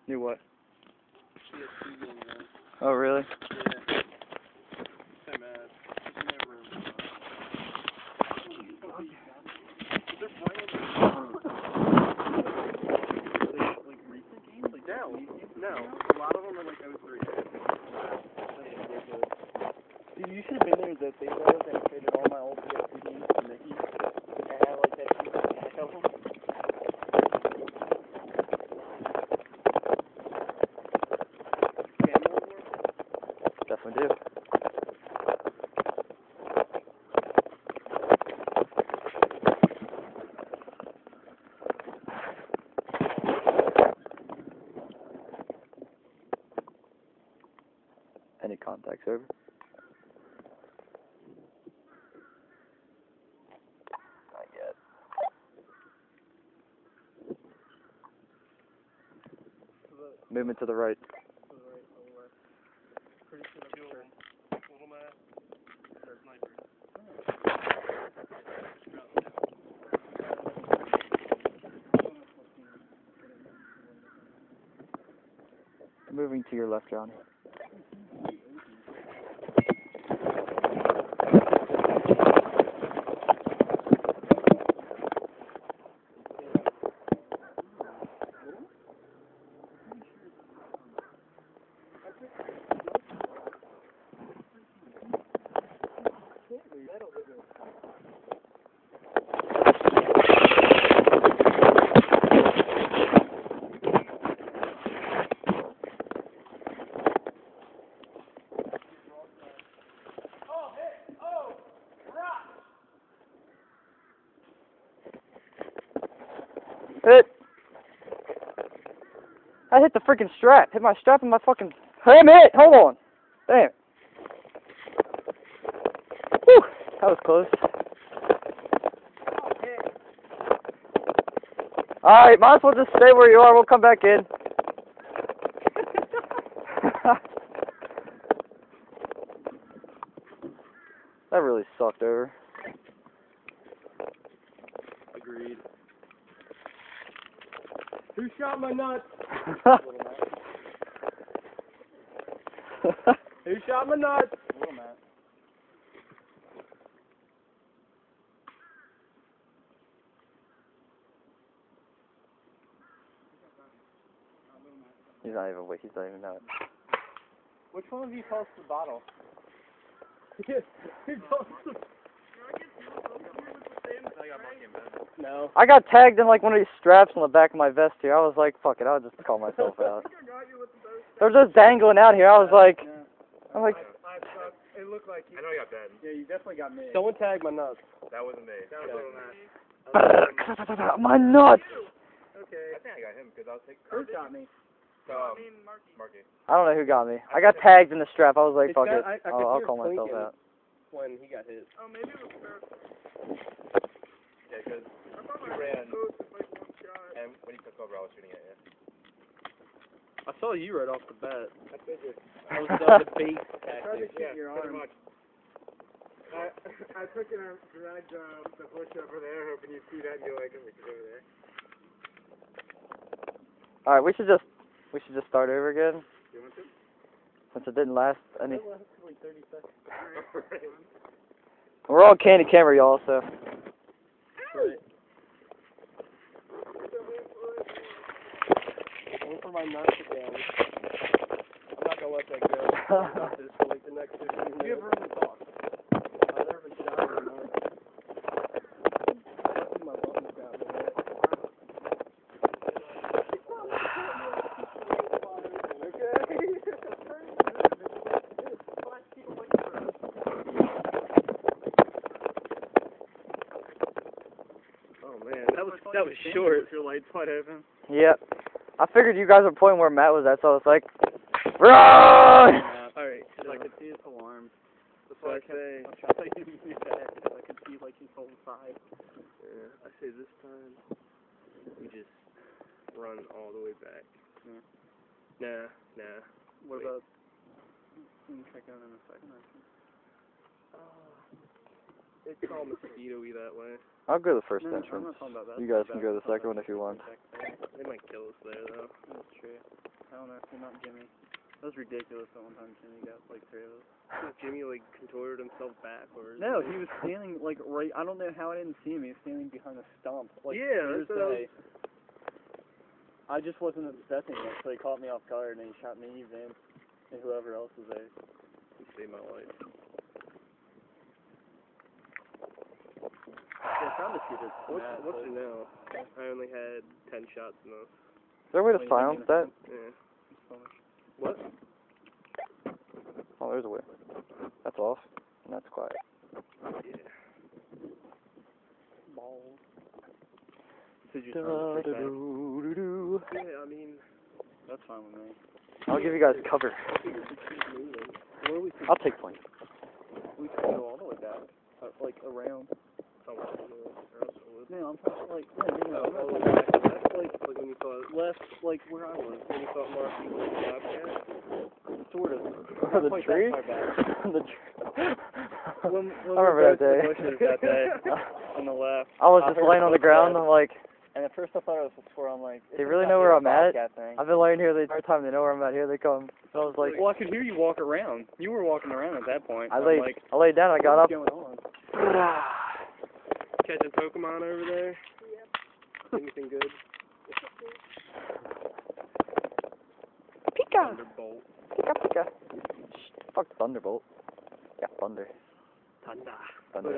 Knew what? Yeah. Oh, really? Yeah. So mad. It's never. They're playing. Like recent games? Like no. A lot of them are like 03. Dude, you should have been there the thing was and traded all my old PSP games to Mickey. And I have like that huge stack of them. Definitely do. Any contacts over? Not yet. Movement to the right. Pretty sure little man. Sniper. Moving to your left, Johnny. Hit! I hit the freaking strap. Hit my strap and my fucking... Damn it! Hold on! Damn. Whew! That was close. Alright, might as well just stay where you are. We'll come back in. That really sucked over. Agreed. Who shot my nuts? Who shot my nuts? Little Matt. He's not even know it. Which one of you tossed the bottle? Who tossed the... No. I got tagged in like one of these straps on the back of my vest here. I was like, fuck it, I'll just call myself out. They're just dangling out here. I was like, I'm like... It looked like you... I know I got Ben. Yeah, you definitely got me. Someone tagged my nuts. That wasn't me. That was Matt. My nuts! Okay. I think I got him because I was taking... Who got me? Marky. I don't know who got me. I got tagged in the strap. I was like, fuck it. I I'll call myself out. When he got hit. Oh, maybe it was fair. Yeah, because you ran, and when you took over, I was shooting at you. I saw you right off the bat. I figured. I was the base tactic. Yeah, pretty much. I took it and dragged the bush over there, hoping you'd see that and go like, we should go over there. Alright, we should just start over again. You want to? Since it didn't last any. It lasted like 30 seconds. We're on candy camera, y'all, so. Right. Going for my nuts again. I'm not gonna let that go. I got this for like the next 15 minutes. You have room to talk. I've never been shot in the nuts. My buttons got me. That was short. Your lights wide open. Yep. I figured you guys were pointing where Matt was at, so I was like, run! Alright, So I could see his alarm. that's what I say. I'm trying to give you that. So I could see like his whole side. Yeah, I say this time we just run all the way back. Yeah. Nah. What Wait. about? You can check out in a second. It's all mosquito-y that way. I'll go to the first No, I'm entrance. not talking about that. You guys can go to the second one if you want. They might kill us there though. That's true. I don't know, not Jimmy. That was ridiculous that one time Jimmy got like 3 of us. Jimmy like contorted himself backwards. No, he was standing like right, I don't know how I didn't see him, he was standing behind a stump. Like, Yeah, that's what Thursday. I just wasn't expecting it, so he caught me off guard and he shot me, Vince, and whoever else was there. He saved my life. Yeah, I found the shooter. What's it now? I only had 10 shots in those. Is there a way to silence that? Yeah. What? Oh, there's a way. That's off. And that's quiet. Yeah. Balls. Did you Yeah, I mean, that's fine with me. I'll give you guys cover. Where we I'll take point. We could go all the way back, like around. No, I'm talking like, like when you thought left, like where I was, when you thought Mark was like sort of. The tree? The tree. When I remember that day. The bushes that day on the left. I was just laying on the ground. I'm like, and at first I thought it was a squirrel. I'm like, they really know where I'm at? I've been laying here the entire time. They know where I'm at. Here they come. So I was like, well, I could hear you walk around. You were walking around at that point. I laid down. I got up. What's going on? Catching Pokemon over there? Yeah. Anything good? Pika! Thunderbolt. Pika, Pika. Fuck Thunderbolt. Yeah, Thunder. Thunder. Thunder.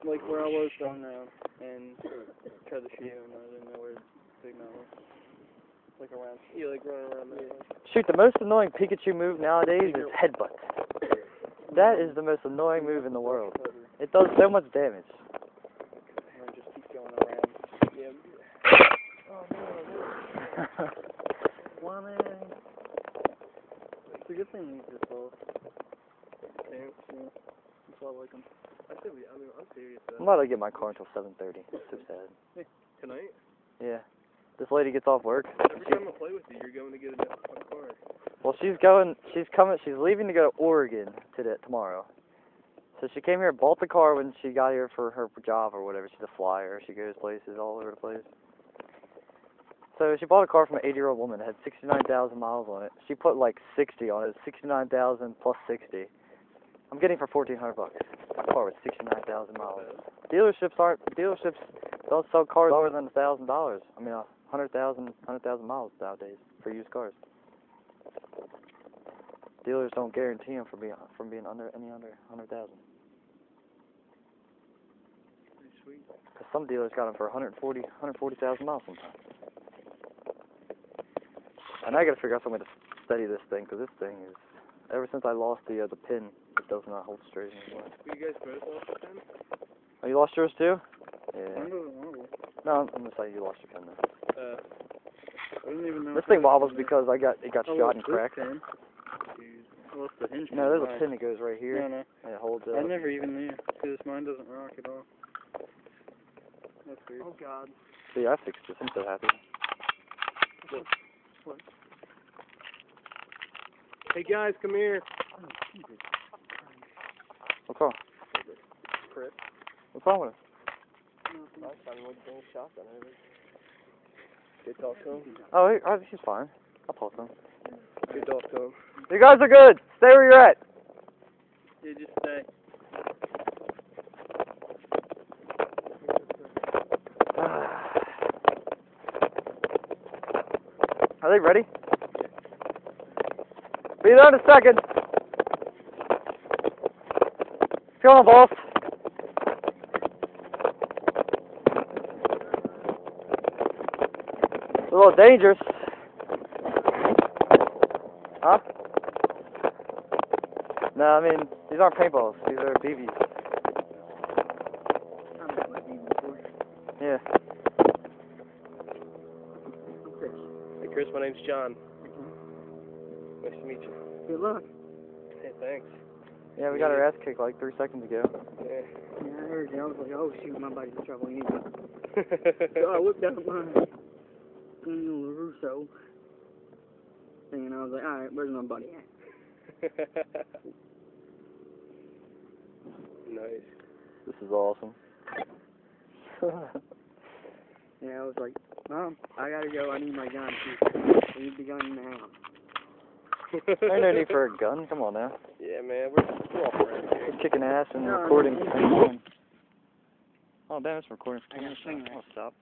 But, like where I was going now, and tried to shoot him, I didn't know where the signal was. Like around, yeah, like running around there. Shoot, the most annoying Pikachu move nowadays is headbutt. That is the most annoying move in the world. It does so much damage. And then just keep going around. Yeah. Oh, no. One in. It's a good thing he's just off. Yeah. That's why I like him. I'm serious though. I'm not gonna get my car until 7:30. It's so sad. Hey, tonight? Yeah. This lady gets off work. Every time I play with you, you're going to get a different car. Well, she's leaving to go to Oregon tomorrow. So she came here, bought the car when she got here for her job or whatever. She's a flyer. She goes places all over the place. So she bought a car from an 80-year-old woman. It had 69,000 miles on it. She put like 60 on it. 69,000 plus 60. I'm getting for $1,400. A car with 69,000 miles. Dealerships don't sell cars lower than $1,000. I mean, 100,000 miles nowadays for used cars. Dealers don't guarantee them from being under 100,000. Pretty sweet. Because some dealers got them for 140,000 miles sometimes. And I got to figure out some way to steady this thing, because this thing is, ever since I lost the pin, it does not hold straight anymore. You guys both lost the pin? Oh, you lost yours too? Yeah. Mine doesn't wobble. No, I'm gonna say you lost your pin then. I didn't even know. This thing wobbles because it got shot and cracked. Pin. I lost the hinge. No, there's a pin that goes right here. No, no. And it holds it. I never even knew, because mine doesn't rock at all. That's weird. Oh, God. See, I fixed this. I'm so happy. What? Hey, guys, come here. Oh, Jesus. What's wrong? Chris. What's wrong with it? Last time we bring a shotgun over. Good talk to him. Oh, he's fine. I'll talk to him. Good talk to him. You guys are good. Stay where you're at. Yeah, just stay. Are they ready? Be there in a second. Come on, boss. It's a little dangerous. Huh? No, I mean, these aren't paintballs. These are BBs. I've got my BB before. Yeah. Chris. Hey, Chris, my name's John. Nice to meet you. Good luck. Hey, thanks. Yeah, we got our ass kicked like 3 seconds ago. Yeah. Yeah, I heard you. I was like, oh shoot, my buddy's in trouble. So I whipped out my Russo thing, and I was like, alright, where's my buddy at? Nice. This is awesome. Yeah, I was like, Mom, I gotta go. I need my gun. I need the gun now. There's no need for a gun. Come on now. Yeah, man, we're all friends here. We're kicking ass and No, recording. no. Oh, damn, it's recording for 10 I got minutes. a thing I'll stop.